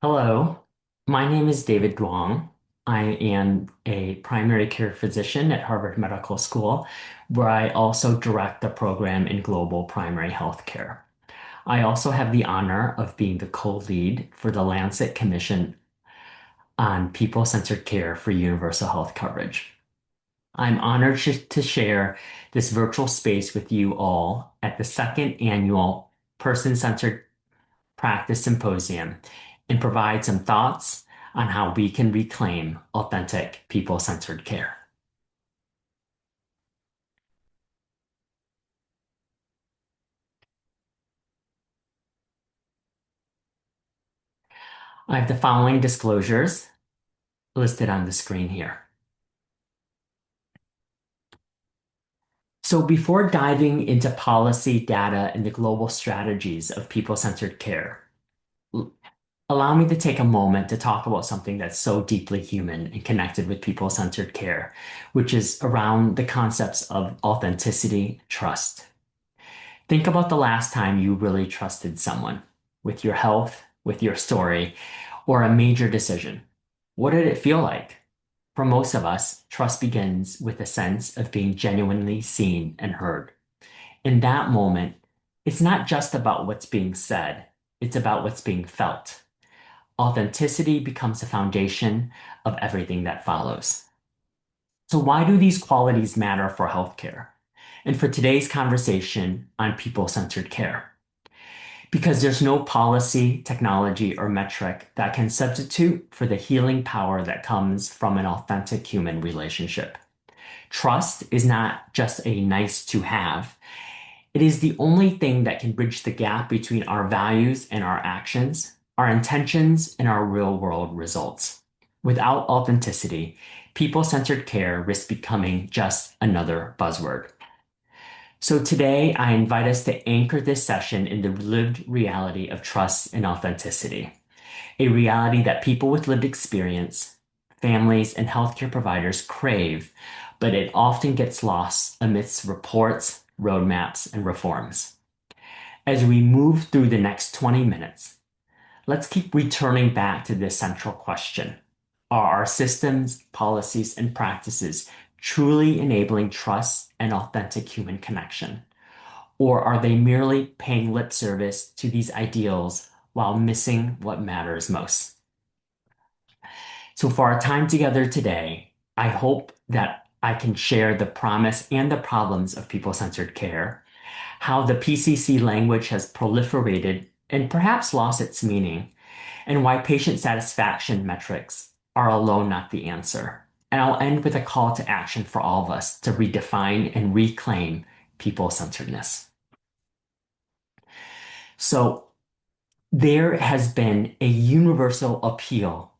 Hello, my name is David Duong. I am a primary care physician at Harvard Medical School, where I also direct the program in global primary health care. I also have the honor of being the co-lead for the Lancet Commission on People-Centered Care for Universal Health Coverage. I'm honored to share this virtual space with you all at the second annual Person-Centered Practice Symposium and provide some thoughts on how we can reclaim authentic people-centered care. I have the following disclosures listed on the screen here. So before diving into policy, data, and the global strategies of people-centered care, allow me to take a moment to talk about something that's so deeply human and connected with people-centered care, which is around the concepts of authenticity, trust. Think about the last time you really trusted someone with your health, with your story, or a major decision. What did it feel like? For most of us, trust begins with a sense of being genuinely seen and heard. In that moment, it's not just about what's being said, it's about what's being felt. Authenticity becomes the foundation of everything that follows. So, why do these qualities matter for healthcare? And for today's conversation on people-centered care? Because there's no policy, technology, or metric that can substitute for the healing power that comes from an authentic human relationship. Trust is not just a nice to have. It is the only thing that can bridge the gap between our values and our actions, our intentions and our real world results. Without authenticity, people-centered care risks becoming just another buzzword. So today, I invite us to anchor this session in the lived reality of trust and authenticity, a reality that people with lived experience, families, and healthcare providers crave, but it often gets lost amidst reports, roadmaps, and reforms. As we move through the next 20 minutes, let's keep returning back to this central question. Are our systems, policies, and practices truly enabling trust and authentic human connection? Or are they merely paying lip service to these ideals while missing what matters most? So, for our time together today, I hope that I can share the promise and the problems of people-centered care, how the PCC language has proliferated and perhaps lost its meaning, and why patient satisfaction metrics are alone not the answer. And I'll end with a call to action for all of us to redefine and reclaim people-centeredness. So there has been a universal appeal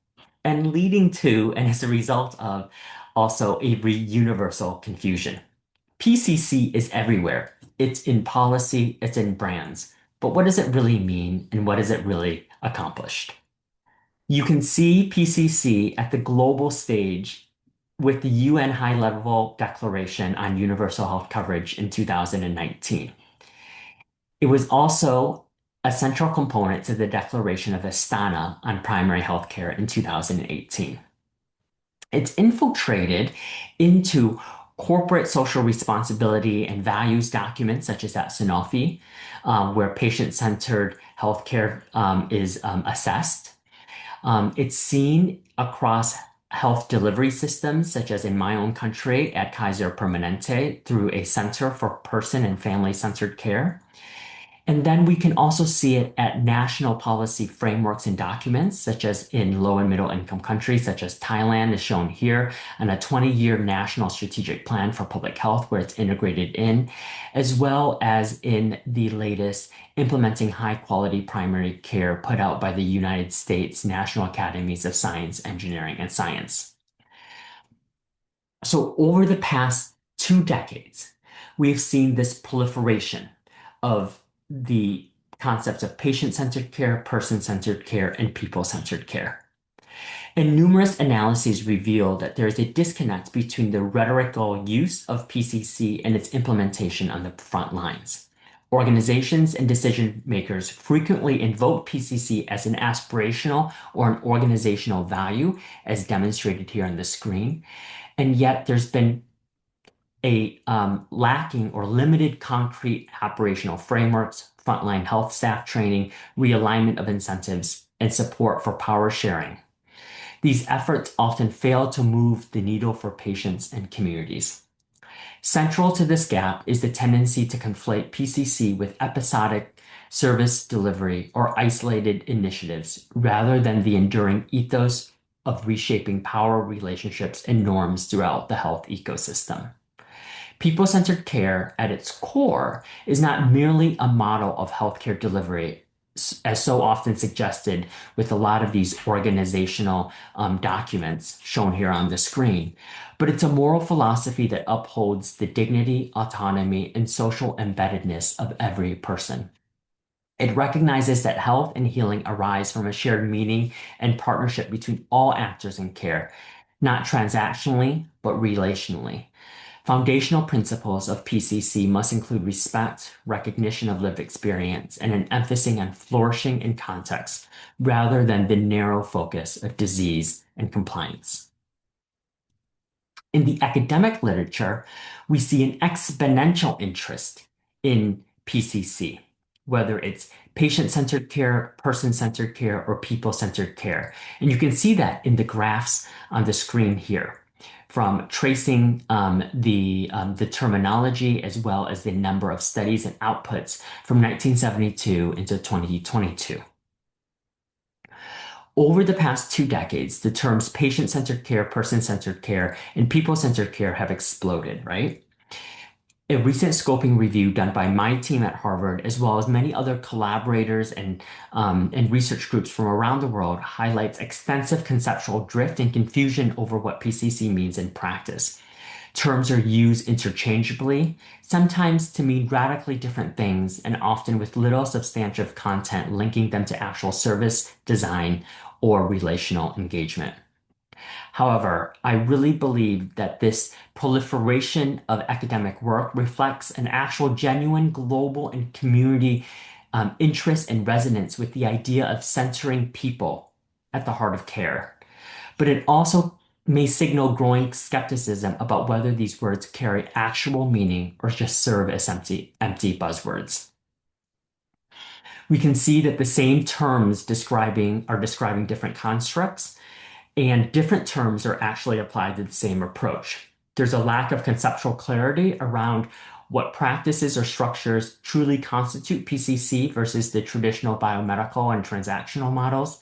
and leading to, and as a result of, also a universal confusion. PCC is everywhere. It's in policy, it's in brands. But what does it really mean and what has it really accomplished? You can see PCC at the global stage with the UN High-Level Declaration on Universal Health Coverage in 2019. It was also a central component to the Declaration of Astana on primary health care in 2018. It's infiltrated into corporate social responsibility and values documents, such as at Sanofi, where patient-centered healthcare is assessed. It's seen across health delivery systems, such as in my own country at Kaiser Permanente through a Center for Person and Family-Centered Care. And then we can also see it at national policy frameworks and documents, such as in low and middle income countries, such as Thailand is shown here, and a 20-year national strategic plan for public health where it's integrated in, as well as in the latest implementing high quality primary care put out by the United States National Academies of Science, Engineering, and Science. So over the past 2 decades, we've seen this proliferation of the concepts of patient-centered care, person-centered care, and people-centered care. And numerous analyses reveal that there is a disconnect between the rhetorical use of PCC and its implementation on the front lines, Organizations and decision makers frequently invoke PCC as an aspirational or an organizational value, as demonstrated here on the screen. And yet there's been a lacking or limited concrete operational frameworks, frontline health staff training, realignment of incentives, and support for power sharing. These efforts often fail to move the needle for patients and communities. Central to this gap is the tendency to conflate PCC with episodic service delivery or isolated initiatives rather than the enduring ethos of reshaping power relationships and norms throughout the health ecosystem. People-centered care at its core is not merely a model of healthcare delivery, as so often suggested with a lot of these organizational documents shown here on the screen, but it's a moral philosophy that upholds the dignity, autonomy, and social embeddedness of every person. It recognizes that health and healing arise from a shared meaning and partnership between all actors in care, not transactionally, but relationally. Foundational principles of PCC must include respect, recognition of lived experience, and an emphasis on flourishing in context rather than the narrow focus of disease and compliance. In the academic literature, we see an exponential interest in PCC, whether it's patient-centered care, person-centered care, or people-centered care. And you can see that in the graphs on the screen here, from tracing the terminology as well as the number of studies and outputs from 1972 into 2022. Over the past 2 decades, the terms patient-centered care, person-centered care, and people-centered care have exploded, right? A recent scoping review done by my team at Harvard, as well as many other collaborators and research groups from around the world, highlights extensive conceptual drift and confusion over what PCC means in practice. Terms are used interchangeably, sometimes to mean radically different things, and often with little substantive content linking them to actual service design or relational engagement. However, I really believe that this proliferation of academic work reflects an actual genuine global and community interest and resonance with the idea of centering people at the heart of care. But it also may signal growing skepticism about whether these words carry actual meaning or just serve as empty buzzwords. We can see that the same terms are describing different constructs, and different terms are actually applied to the same approach. There's a lack of conceptual clarity around what practices or structures truly constitute PCC versus the traditional biomedical and transactional models.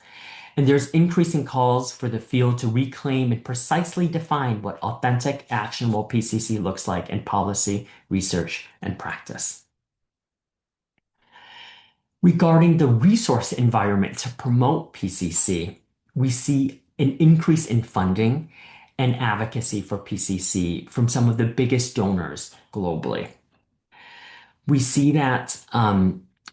And there's increasing calls for the field to reclaim and precisely define what authentic, actionable PCC looks like in policy, research, and practice. Regarding the resource environment to promote PCC, we see an increase in funding and advocacy for PCC from some of the biggest donors globally. We see that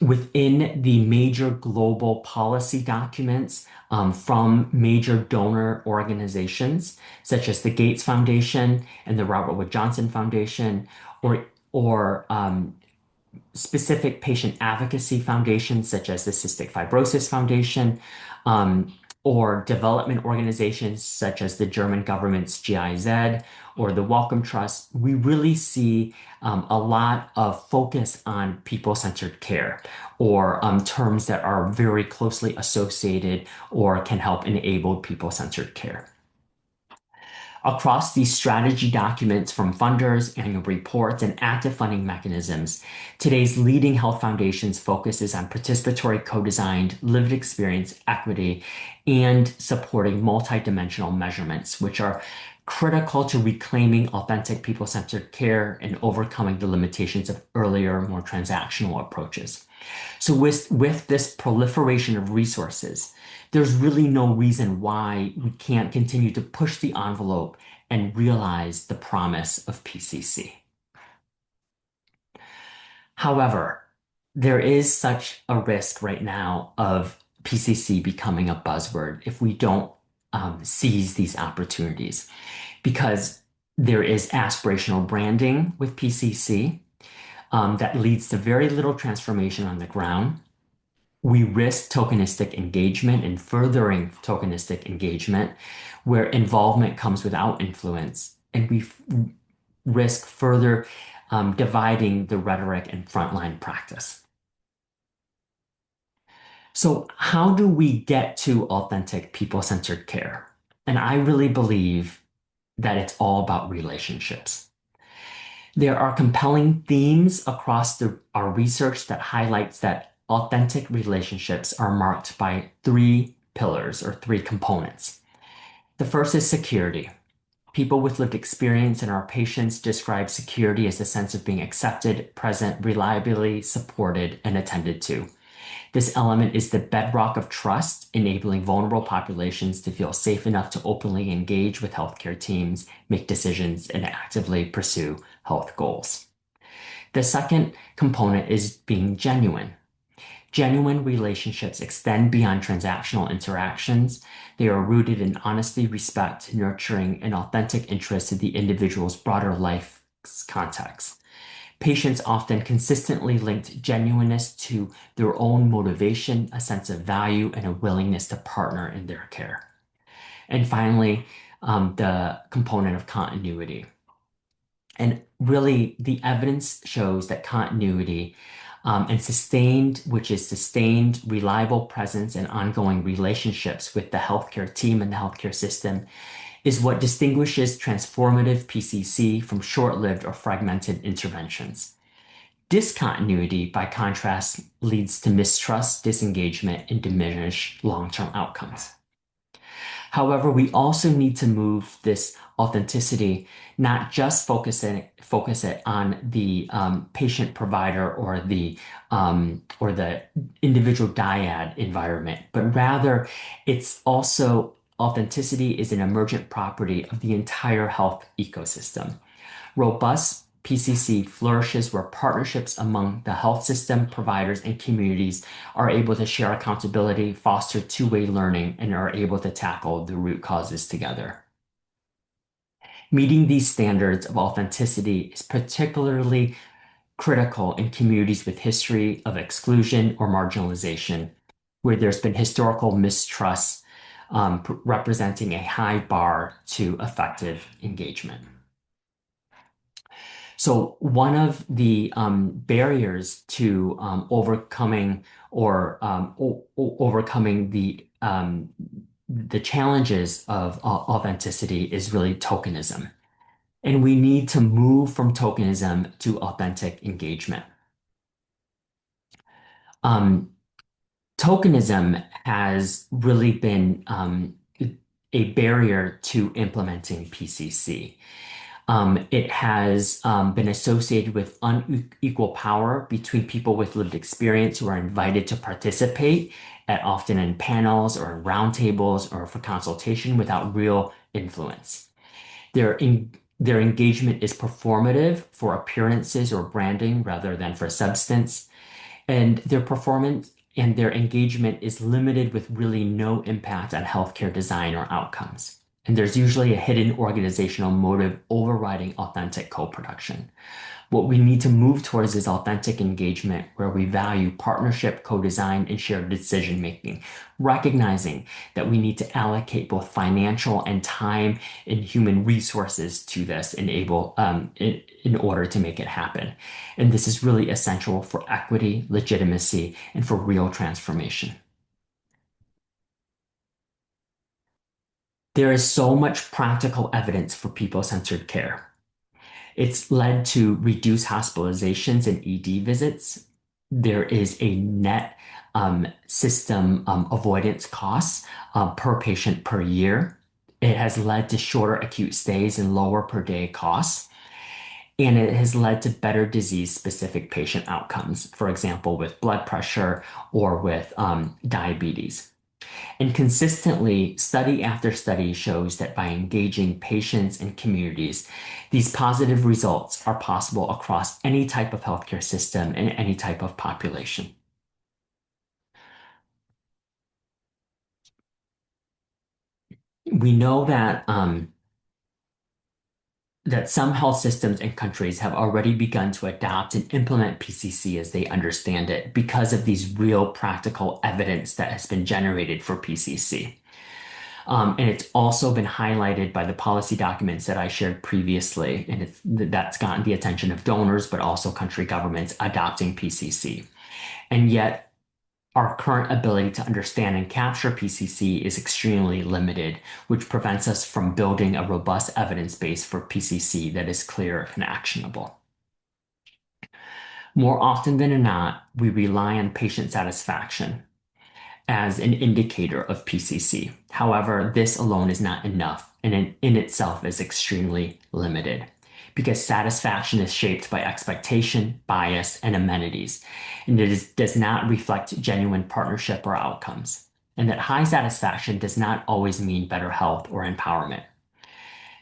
within the major global policy documents from major donor organizations, such as the Gates Foundation and the Robert Wood Johnson Foundation, or specific patient advocacy foundations such as the Cystic Fibrosis Foundation, or development organizations such as the German government's GIZ or the Wellcome Trust. We really see a lot of focus on people-centered care, or terms that are very closely associated or can help enable people-centered care. Across these strategy documents from funders, annual reports, and active funding mechanisms, today's leading health foundations focuses on participatory co-designed lived experience equity and supporting multidimensional measurements, which are critical to reclaiming authentic people-centered care and overcoming the limitations of earlier, more transactional approaches. So with this proliferation of resources, there's really no reason why we can't continue to push the envelope and realize the promise of PCC. However, there is such a risk right now of PCC becoming a buzzword if we don't seize these opportunities, because there is aspirational branding with PCC. that leads to very little transformation on the ground. We risk tokenistic engagement and furthering tokenistic engagement, where involvement comes without influence, and we risk further dividing the rhetoric and frontline practice. So, how do we get to authentic people-centered care? And I really believe that it's all about relationships. There are compelling themes across our research that highlights that authentic relationships are marked by three pillars or three components. The first is security. People with lived experience and our patients describe security as a sense of being accepted, present, reliably supported, and attended to. This element is the bedrock of trust, enabling vulnerable populations to feel safe enough to openly engage with healthcare teams, make decisions, and actively pursue health goals. The second component is being genuine. Genuine relationships extend beyond transactional interactions. They are rooted in honesty, respect, nurturing, and authentic interest in the individual's broader life context. Patients often consistently linked genuineness to their own motivation, a sense of value, and a willingness to partner in their care. And finally, the component of continuity. And really, the evidence shows that continuity and which is sustained, reliable presence and ongoing relationships with the healthcare team and the healthcare system, is what distinguishes transformative PCC from short-lived or fragmented interventions. Discontinuity, by contrast, leads to mistrust, disengagement, and diminished long-term outcomes. However, we also need to move this authenticity, not just focus it on the patient provider or the individual dyad environment, but rather it's also authenticity is an emergent property of the entire health ecosystem. Robust PCC flourishes where partnerships among the health system, providers, and communities are able to share accountability, foster two-way learning, and are able to tackle the root causes together. Meeting these standards of authenticity is particularly critical in communities with history of exclusion or marginalization, where there's been historical mistrust, representing a high bar to effective engagement. So one of the barriers to overcoming or overcoming the challenges of authenticity is really tokenism. And we need to move from tokenism to authentic engagement. Um, Tokenism has really been a barrier to implementing PCC. It has been associated with unequal power between people with lived experience who are invited to participate often in panels or in roundtables or for consultation without real influence. Their engagement is performative for appearances or branding rather than for substance, and their performance and their engagement is limited with really no impact on healthcare design or outcomes. And there's usually a hidden organizational motive overriding authentic co-production. What we need to move towards is authentic engagement where we value partnership, co-design, and shared decision making, recognizing that we need to allocate both financial and time and human resources to this in order to make it happen. And this is really essential for equity, legitimacy, and for real transformation. There is so much practical evidence for people-centered care. It's led to reduced hospitalizations and ED visits. There is a net system avoidance costs per patient per year. It has led to shorter acute stays and lower per day costs. And it has led to better disease-specific patient outcomes, for example, with blood pressure or with diabetes. And consistently, study after study shows that by engaging patients and communities, these positive results are possible across any type of healthcare system and any type of population. We know that that some health systems and countries have already begun to adopt and implement PCC as they understand it because of these real practical evidence that has been generated for PCC. And it's also been highlighted by the policy documents that I shared previously, and that's gotten the attention of donors, but also country governments adopting PCC. And yet, our current ability to understand and capture PCC is extremely limited, which prevents us from building a robust evidence base for PCC that is clear and actionable. More often than not, we rely on patient satisfaction as an indicator of PCC. However, this alone is not enough and in itself is extremely limited because satisfaction is shaped by expectation, bias, and amenities, and does not reflect genuine partnership or outcomes. And that high satisfaction does not always mean better health or empowerment.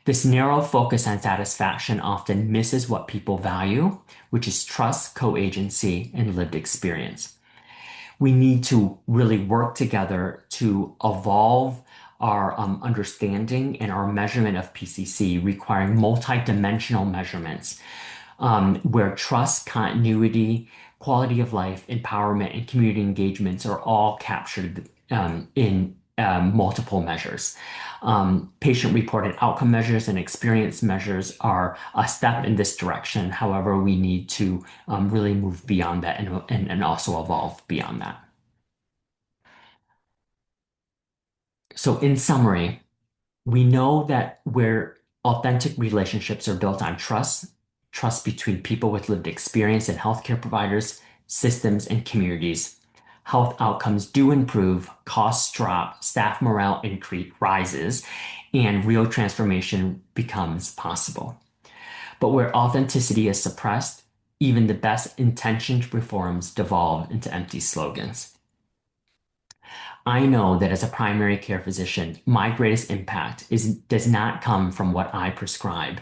This narrow focus on satisfaction often misses what people value, which is trust, co-agency, and lived experience. We need to really work together to evolve our understanding and our measurement of PCC, requiring multi-dimensional measurements where trust, continuity, quality of life, empowerment, and community engagements are all captured in multiple measures. Patient-reported outcome measures and experience measures are a step in this direction. However, we need to really move beyond that and also evolve beyond that. So in summary, we know that where authentic relationships are built on trust between people with lived experience and healthcare providers, systems, and communities, health outcomes do improve, costs drop, staff morale rises, and real transformation becomes possible. But where authenticity is suppressed, even the best intentioned reforms devolve into empty slogans. I know that as a primary care physician, my greatest impact does not come from what I prescribe,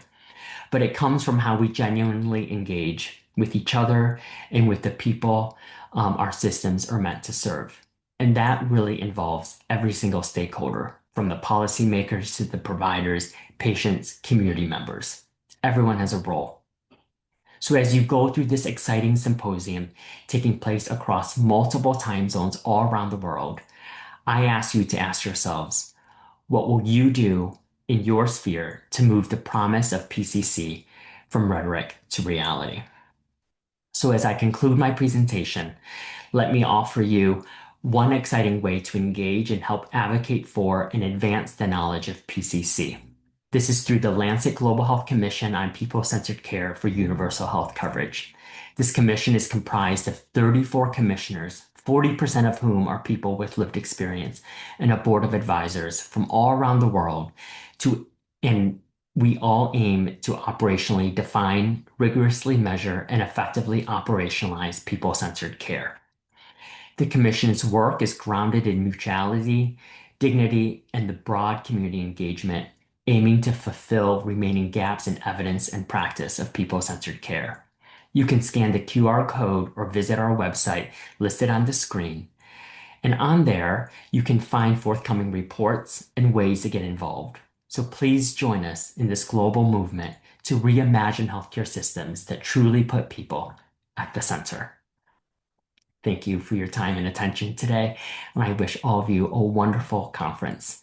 but it comes from how we genuinely engage with each other and with the people our systems are meant to serve. And that really involves every single stakeholder, from the policymakers to the providers, patients, community members. Everyone has a role. So as you go through this exciting symposium taking place across multiple time zones all around the world, I ask you to ask yourselves, what will you do in your sphere to move the promise of PCC from rhetoric to reality? So as I conclude my presentation, let me offer you one exciting way to engage and help advocate for and advance the knowledge of PCC. This is through the Lancet Global Health Commission on People-Centered Care for Universal Health Coverage. This commission is comprised of 34 commissioners, 40% of whom are people with lived experience, and a board of advisors from all around the world and we all aim to operationally define, rigorously measure, and effectively operationalize people-centered care. The Commission's work is grounded in mutuality, dignity, and the broad community engagement, aiming to fulfill remaining gaps in evidence and practice of people-centered care. You can scan the QR code or visit our website listed on the screen. And on there, you can find forthcoming reports and ways to get involved. So please join us in this global movement to reimagine healthcare systems that truly put people at the center. Thank you for your time and attention today, and I wish all of you a wonderful conference.